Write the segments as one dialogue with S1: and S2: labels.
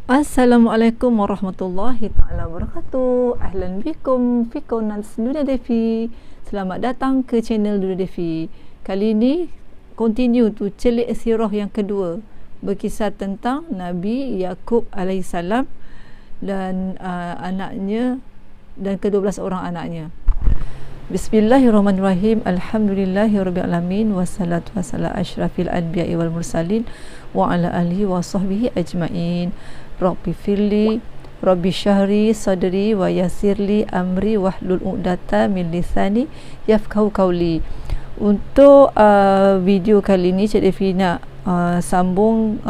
S1: Assalamualaikum warahmatullahi taala wabarakatuh. Ahlan bikum fi Qanats Dunia Devi. Selamat datang ke channel Dunia Devi. Kali ini continue tu celik sirah yang kedua, berkisar tentang Nabi Yaqub alaihissalam dan anaknya dan ke-12 orang anaknya. Bismillahirrahmanirrahim. Alhamdulillahirabbil alamin wassalatu wassalamu asyrafil anbiya'i wal mursalin wa ala alihi wa sahbihi ajmain. Rabbi firli Rabbi syahri sadri wa yasirli amri wahlul uqdata min lisani yafqahu qawli. Untuk video kali ni Cik Devi nak sambung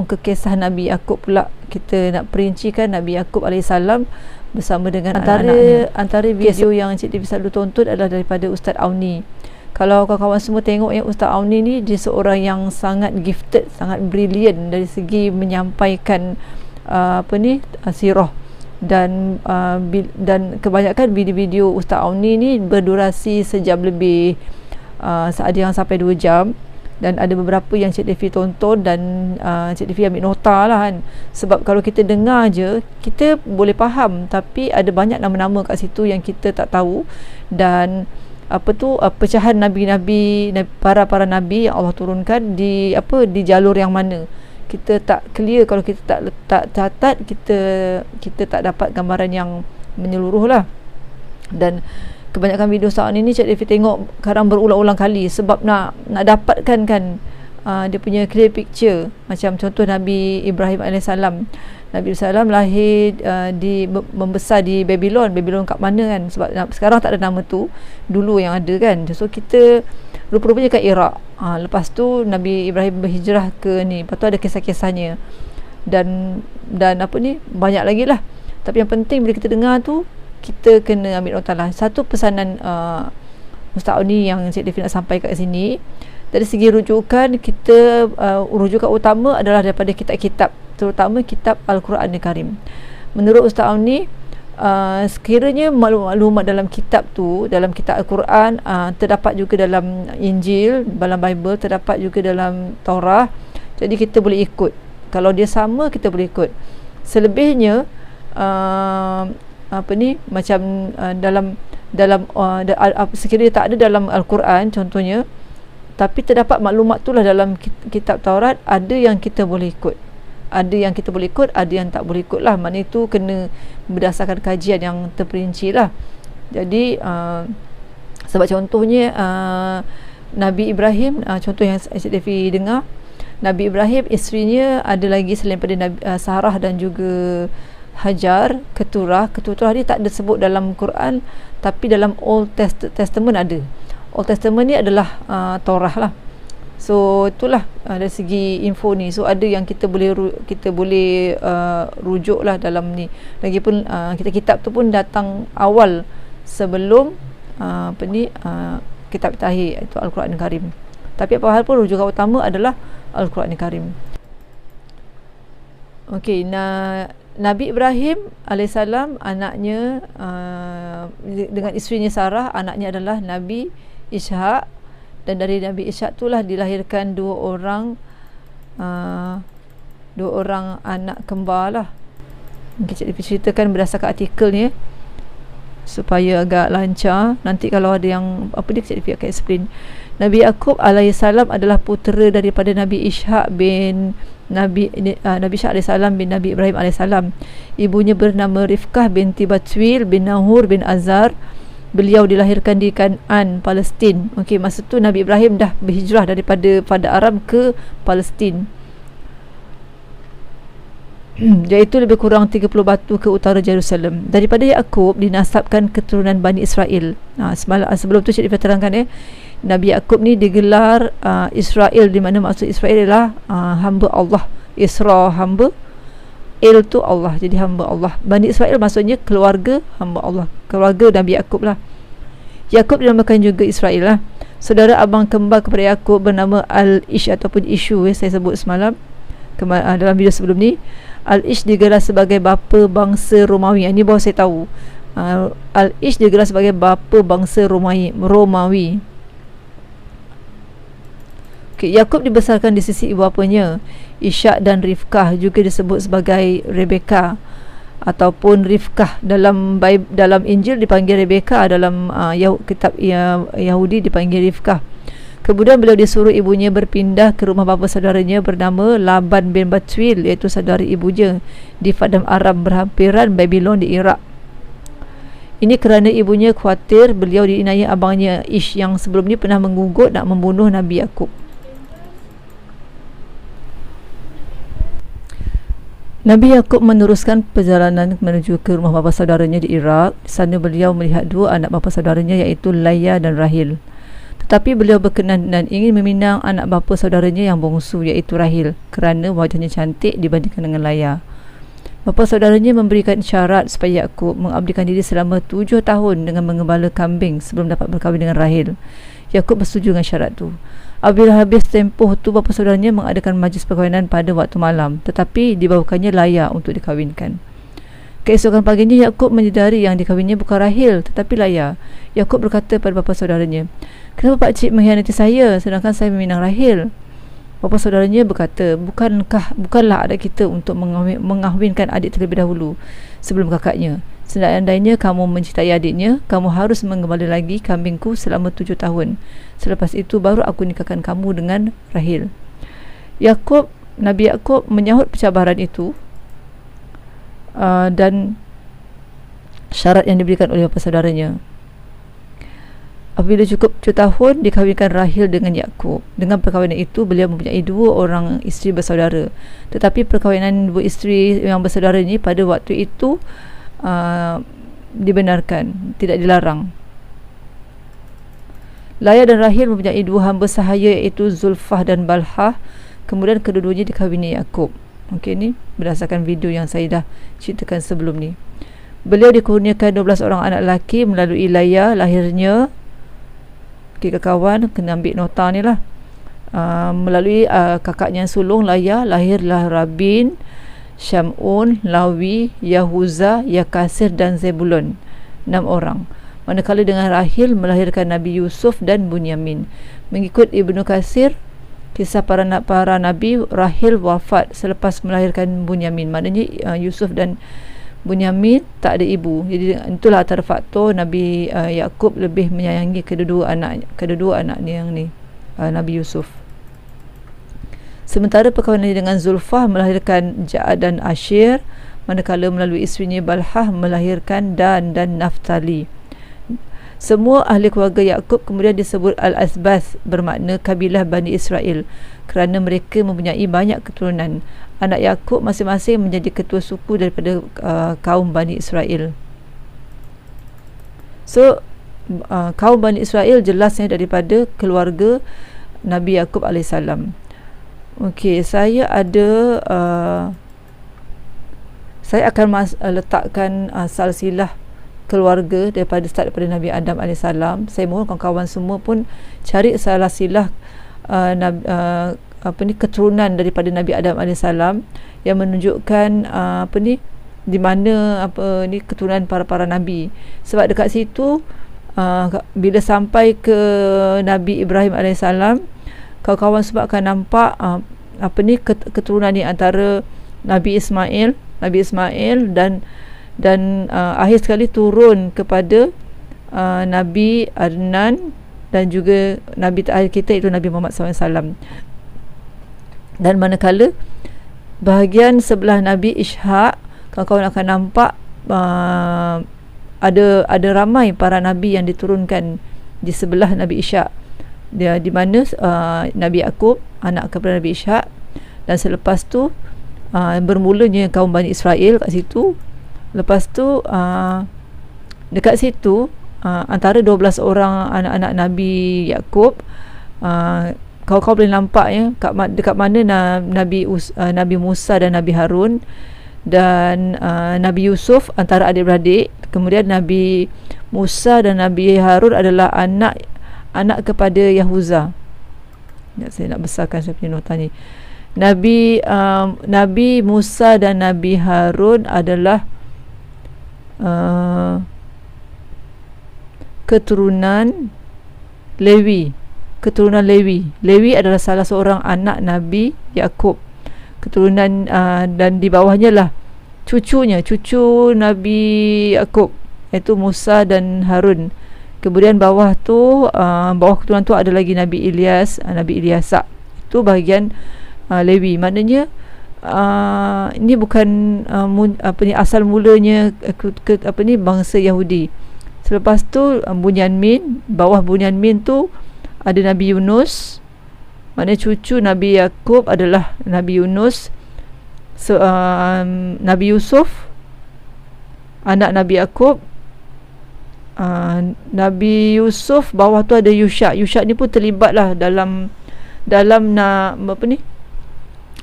S1: ke kisah Nabi Yaqub pula. Kita nak perincikan Nabi Yaqub alaihissalam bersama dengan antara video yang Cik Devi selalu tonton adalah daripada Ustaz Auni. Kalau kawan-kawan semua tengok yang Ustaz Auni ni, dia seorang yang sangat gifted, sangat brilliant dari segi menyampaikan sirah dan kebanyakan video-video Ustaz Auni ni berdurasi sejam lebih, ada yang sampai 2 jam, dan ada beberapa yang Cik Devi tonton dan Cik Devi ambil nota lah kan. Sebab kalau kita dengar je kita boleh faham, tapi ada banyak nama-nama kat situ yang kita tak tahu, dan pecahan nabi-nabi, para nabi yang Allah turunkan di jalur yang mana kita tak clear. Kalau kita tak catat, kita tak dapat gambaran yang menyeluruh lah. Dan kebanyakan video saat ini Cik Devi tengok kadang berulang-ulang kali sebab nak dapatkan kan dia punya clear picture. Macam contoh Nabi Ibrahim alaihissalam. Nabi SAW lahir membesar di Babylon kat mana kan, sebab sekarang tak ada nama tu, dulu yang ada kan. So kita rupa-rupanya kat Iraq. Lepas tu Nabi Ibrahim berhijrah ke ni, lepas tu ada kisah-kisahnya dan banyak lagi lah. Tapi yang penting bila kita dengar tu, kita kena ambil nota lah. Satu pesanan Ustaz Auni yang Cik Devi nak sampaikan kat sini, dari segi rujukan, kita rujukan utama adalah daripada kitab-kitab, terutama kitab Al-Quran Karim. Menurut Ustaz Auni, sekiranya maklumat dalam kitab tu, dalam kitab Al-Quran, terdapat juga dalam Injil, dalam Bible, terdapat juga dalam Taurah, jadi kita boleh ikut. Kalau dia sama, kita boleh ikut. Selebihnya sekiranya tak ada dalam Al-Quran contohnya, tapi terdapat maklumat tu lah dalam kitab Taurat, ada yang kita boleh ikut, ada yang tak boleh ikut lah. Maknanya itu kena berdasarkan kajian yang terperinci lah. Jadi sebab contohnya Nabi Ibrahim, contoh yang Cik Devi dengar, Nabi Ibrahim, isterinya ada lagi selain pada Sarah dan juga Hajar, Keturah dia tak disebut dalam Quran, tapi dalam Old Testament ada. Old Testament ni adalah Taurah lah. So itulah dari segi info ni. So ada yang kita boleh rujuk lah dalam ni. Lagipun kitab tu pun datang awal sebelum kitab terakhir, itu Al-Quran Karim. Tapi apa hal pun rujukan utama adalah Al-Quran Karim. Okey, Nabi Ibrahim alaihissalam, anaknya dengan isterinya Sarah, anaknya adalah Nabi Ishak, dan dari Nabi Ishak itulah dilahirkan dua orang anak kembar lah. Mungkin Cik Devi ceritakan berdasarkan artikel ni supaya agak lancar. Nanti kalau ada yang Cik Devi akan explain. Nabi Yaqub alaihissalam adalah putera daripada Nabi Ishak bin Nabi Ishak alaihissalam bin Nabi Ibrahim alaihissalam. Ibunya bernama Rifkah binti Batwil bin Nahur bin Azar. Beliau dilahirkan di Kan'an, Palestin. Okey, masa tu Nabi Ibrahim dah berhijrah daripada Aram ke Palestin. Iaitu lebih kurang 30 batu ke utara Jerusalem. Daripada Yaqub dinasabkan keturunan Bani Israel. Sebelum tu Cik Devi terangkan Nabi Yaqub ni digelar Israel, di mana maksud Israel ialah hamba Allah. Isra hamba, Il tu Allah, jadi hamba Allah. Bani Israel maksudnya keluarga hamba Allah, keluarga Nabi Yaqub lah. Yaqub dinamakan juga Israel lah. Saudara abang kembar kepada Yaqub bernama Al-Ish ataupun Ishu, saya sebut semalam dalam video sebelum ni. Al-Ish digelar sebagai bapa bangsa Romawi. Ini baru saya tahu. Al-Ish digelar sebagai bapa bangsa Romawi. Yaqub dibesarkan di sisi ibu bapanya. Ishak dan Rifkah, juga disebut sebagai Rebeka ataupun Rifkah. Dalam Injil dipanggil Rebeka, dalam kitab Yahudi dipanggil Rifkah. Kemudian beliau disuruh ibunya berpindah ke rumah bapa saudaranya bernama Laban bin Batuil, iaitu saudara ibunya, di Padang Aram berhampiran Babylon di Iraq. Ini kerana ibunya khawatir beliau diinai abangnya Ish yang sebelum ni pernah menggugut nak membunuh Nabi Yakub. Nabi Yakub meneruskan perjalanan menuju ke rumah bapa saudaranya di Iraq. Di sana beliau melihat dua anak bapa saudaranya, iaitu Laya dan Rahil. Tetapi beliau berkenan dan ingin meminang anak bapa saudaranya yang bongsu, iaitu Rahil, kerana wajahnya cantik dibandingkan dengan Laya. Bapa saudaranya memberikan syarat supaya Yakub mengabdikan diri selama 7 tahun dengan mengembala kambing sebelum dapat berkahwin dengan Rahil. Yakub bersetuju dengan syarat itu. Apabila habis tempoh tu, bapa saudaranya mengadakan majlis perkahwinan pada waktu malam, tetapi dibawakannya Laya untuk dikahwinkan. Keesokan paginya Yakub menyedari yang dikahwinnya bukan Rahil tetapi Laya. Yakub berkata pada bapa saudaranya, "Kenapa pak cik mengkhianati saya sedangkan saya meminang Rahil?" Bapa saudaranya berkata, Bukanlah adat kita untuk mengahwinkan adik terlebih dahulu sebelum kakaknya. Seandainya kamu mencintai adiknya, kamu harus mengembala lagi kambingku selama 7 tahun. Selepas itu baru aku nikahkan kamu dengan Rahil." Nabi Yakub menyahut pencabaran itu dan syarat yang diberikan oleh bapa saudaranya. Apabila cukup 7 tahun, dikahwinkan Rahil dengan Yakub. Dengan perkahwinan itu, beliau mempunyai 2 orang isteri bersaudara. Tetapi perkahwinan 2 isteri yang bersaudara ini pada waktu itu dibenarkan, tidak dilarang. Laya dan Rahil mempunyai 2 hamba sahaya, iaitu Zulfah dan Balhah. Kemudian kedua-duanya dikahwini Yakub. Okey, ni berdasarkan video yang saya dah ceritakan sebelum ni. Beliau dikurniakan 12 orang anak lelaki melalui Laya. Lahirnya, kawan kena ambil nota ni lah, melalui kakaknya sulung Laya, lahirlah Rabin, Syamun, Lawi, Yahuza, Yakasir dan Zebulon, 6 orang. Manakala dengan Rahil melahirkan Nabi Yusuf dan Bunyamin. Mengikut Ibnu Katsir, kisah para nabi, Rahil wafat selepas melahirkan Bunyamin. Maknanya Yusuf dan Bunyamin tak ada ibu. Jadi itulah antara faktor Nabi Yakub lebih menyayangi kedua-dua anaknya yang ni, Nabi Yusuf. Sementara perkahwinannya dengan Zulfah melahirkan Ja'ad dan Ashir, manakala melalui isterinya Balhah melahirkan Dan dan Naftali. Semua ahli keluarga Yakub kemudian disebut Al-Asbas, bermakna kabilah Bani Israel, kerana mereka mempunyai banyak keturunan. Anak Yakub masing-masing menjadi ketua suku daripada kaum Bani Israel. So kaum Bani Israel jelasnya daripada keluarga Nabi Yakub AS. Okey, saya akan letakkan silsilah keluarga daripada Nabi Adam AS. Saya mohon kawan-kawan semua pun cari silsilah keturunan daripada Nabi Adam AS yang menunjukkan di mana keturunan para nabi. Sebab dekat situ bila sampai ke Nabi Ibrahim AS, kawan-kawan sebab akan nampak keturunan ni antara Nabi Ismail dan akhir sekali turun kepada Nabi Adnan dan juga Nabi terakhir kita itu Nabi Muhammad SAW. Dan manakala bahagian sebelah Nabi Ishaq, kawan-kawan akan nampak ada ramai para nabi yang diturunkan di sebelah Nabi Ishaq, di mana Nabi Yakub anak kepada Nabi Ishaq, dan selepas tu bermulanya kaum Bani Israel kat situ. Lepas tu dekat situ antara 12 orang anak-anak Nabi Yakub, kau boleh nampak ya dekat mana Nabi Musa dan Nabi Harun dan Nabi Yusuf antara adik-beradik. Kemudian Nabi Musa dan Nabi Harun adalah anak kepada Yahuza. Saya nak besarkan saya punya nota ni. Nabi Musa dan Nabi Harun adalah keturunan Lewi. Lewi adalah salah seorang anak Nabi Yakub. keturunan dan di bawahnya lah cucu Nabi Yakub, iaitu Musa dan Harun. Kemudian bawah tu bawah keturunan tu ada lagi Nabi Ilyas, Nabi Ilyasa. Itu bahagian Lewi. Maknanya ini bukan asal mulanya bangsa Yahudi. Selepas tu Bunyamin, bawah Bunyamin tu ada Nabi Yunus. Maknanya cucu Nabi Yakub adalah Nabi Yunus. Nabi Yusuf, anak Nabi Yakub. Nabi Yusuf, bawah tu ada Yusha. Yusha ni pun terlibatlah dalam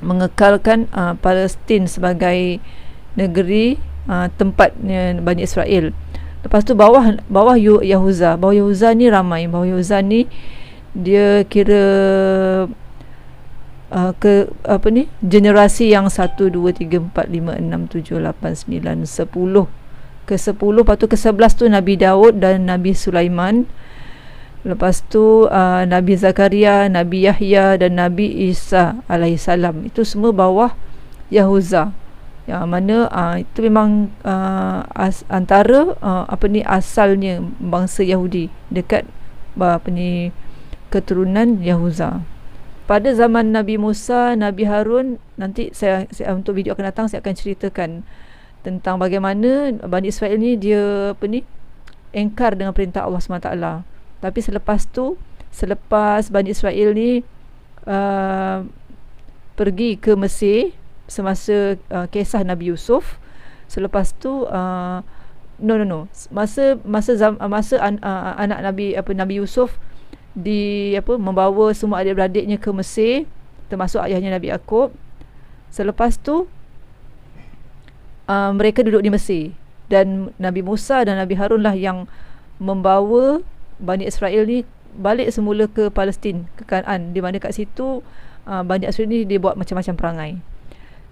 S1: mengekalkan Palestin sebagai negeri tempatnya Bani Israel. Lepas tu bawah Yahuza. Bawah Yahuza ni ramai. Bawah Yahuza ni dia kira generasi yang 1 2 3 4 5 6 7 8 9 10 ke-10. Lepas tu ke-11 tu Nabi Daud dan Nabi Sulaiman. Lepas tu Nabi Zakaria, Nabi Yahya dan Nabi Isa alaihissalam. Itu semua bawah Yahuza. Yang mana itu memang antara asalnya bangsa Yahudi dekat keturunan Yahuza. Pada zaman Nabi Musa, Nabi Harun, nanti saya untuk video akan datang saya akan ceritakan tentang bagaimana Bani Israel ni dia engkar dengan perintah Allah SWT. Tapi selepas Bani Israel ni pergi ke Mesir semasa kisah Nabi Yusuf. Selepas tu masa anak Nabi Yusuf membawa semua adik-beradiknya ke Mesir, termasuk ayahnya Nabi Yakub. Selepas tu mereka duduk di Mesir, dan Nabi Musa dan Nabi Harun lah yang membawa Bani Israel ni balik semula ke Palestin, ke Kanaan, di mana kat situ Bani Israel ni dia buat macam-macam perangai.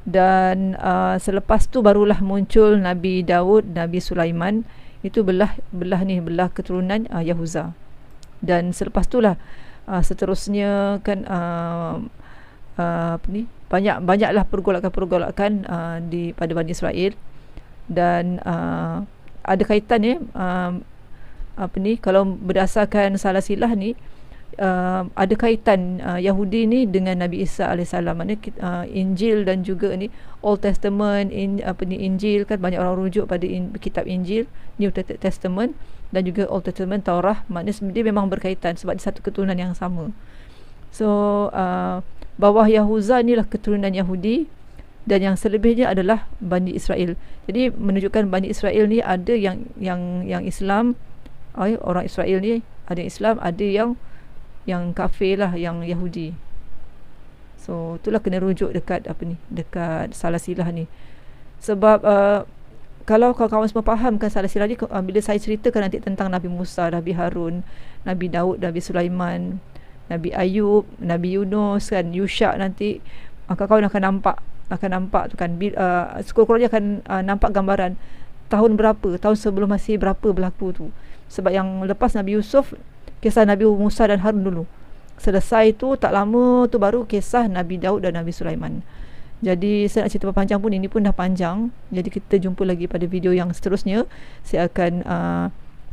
S1: Dan selepas tu barulah muncul Nabi Daud, Nabi Sulaiman. Itu belah keturunan Yahuza. Dan selepas tu lah seterusnya kan banyaklah pergolakan pada Bani Israel. Dan ada kaitan kalau berdasarkan salah silah ni, ada kaitan Yahudi ni dengan Nabi Isa alaihissalam. Maknanya Injil dan juga ni Old Testament, Injil kan banyak orang rujuk pada kitab Injil, New Testament, dan juga Old Testament, Taurah. Maknanya dia memang berkaitan sebab dia satu keturunan yang sama. So bawah Yahuza ni lah keturunan Yahudi, dan yang selebihnya adalah Bani Israel. Jadi menunjukkan Bani Israel ni ada yang Islam, orang Israel ni ada yang Islam, ada yang kafir lah, yang Yahudi. So itulah kena rujuk dekat dekat salah silah ni. Sebab kalau kawan-kawan semua fahamkan salah silah ni, bila saya ceritakan nanti tentang Nabi Musa, Nabi Harun, Nabi Daud, Nabi Sulaiman, Nabi Ayub, Nabi Yunus kan, Yusha, nanti kawan-kawan akan nampak tu kan, sekurang-kurangnya akan nampak gambaran tahun sebelum Masih berapa berlaku tu. Sebab yang lepas Nabi Yusuf, kisah Nabi Musa dan Harun dulu selesai tu, tak lama tu baru kisah Nabi Daud dan Nabi Sulaiman. Jadi saya nak cerita panjang pun, ini pun dah panjang. Jadi kita jumpa lagi pada video yang seterusnya. Saya akan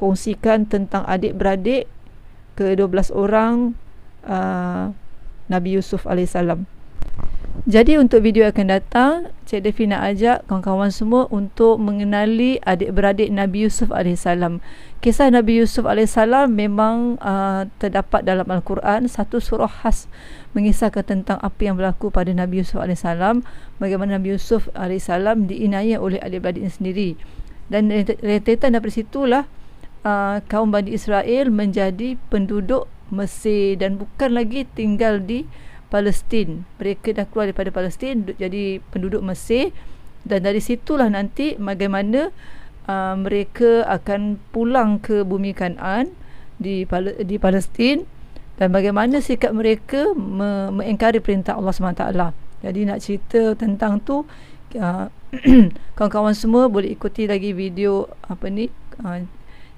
S1: kongsikan tentang adik-beradik ke-12 orang Nabi Yusuf alaihissalam. Jadi untuk video akan datang, Cik Devi nak ajak kawan-kawan semua untuk mengenali adik-beradik Nabi Yusuf alaihissalam. Kisah Nabi Yusuf alaihissalam memang terdapat dalam Al-Quran. Satu surah khas mengisahkan tentang apa yang berlaku pada Nabi Yusuf alaihissalam, bagaimana Nabi Yusuf alaihissalam diinayah oleh adik-beradiknya sendiri. Dan rentetan daripada situlah kaum Bani Israel menjadi penduduk Mesir dan bukan lagi tinggal di Palestin. Mereka dah keluar daripada Palestin jadi penduduk Mesir, dan dari situlah nanti bagaimana mereka akan pulang ke bumi Kanaan di Palestin, dan bagaimana sikap mereka mengingkari perintah Allah SWT. Jadi nak cerita tentang tu, kawan-kawan semua boleh ikuti lagi video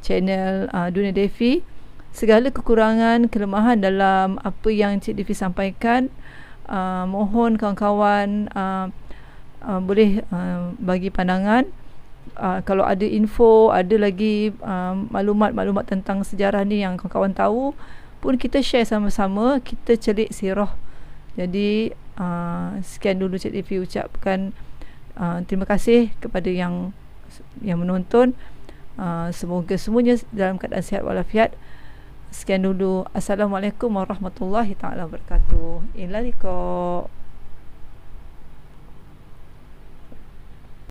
S1: channel Dunia Devi. Segala kekurangan, kelemahan dalam apa yang Cik Devi sampaikan, Mohon kawan-kawan boleh bagi pandangan. Kalau ada info, ada lagi maklumat-maklumat tentang sejarah ni yang kawan-kawan tahu pun, kita share sama-sama, kita celik sirah. Jadi sekian dulu Cik Lifi ucapkan terima kasih kepada yang menonton. Semoga semuanya dalam keadaan sihat walafiat. Sekian dulu. Assalamualaikum warahmatullahi taala wabarakatuh. Ila liqa.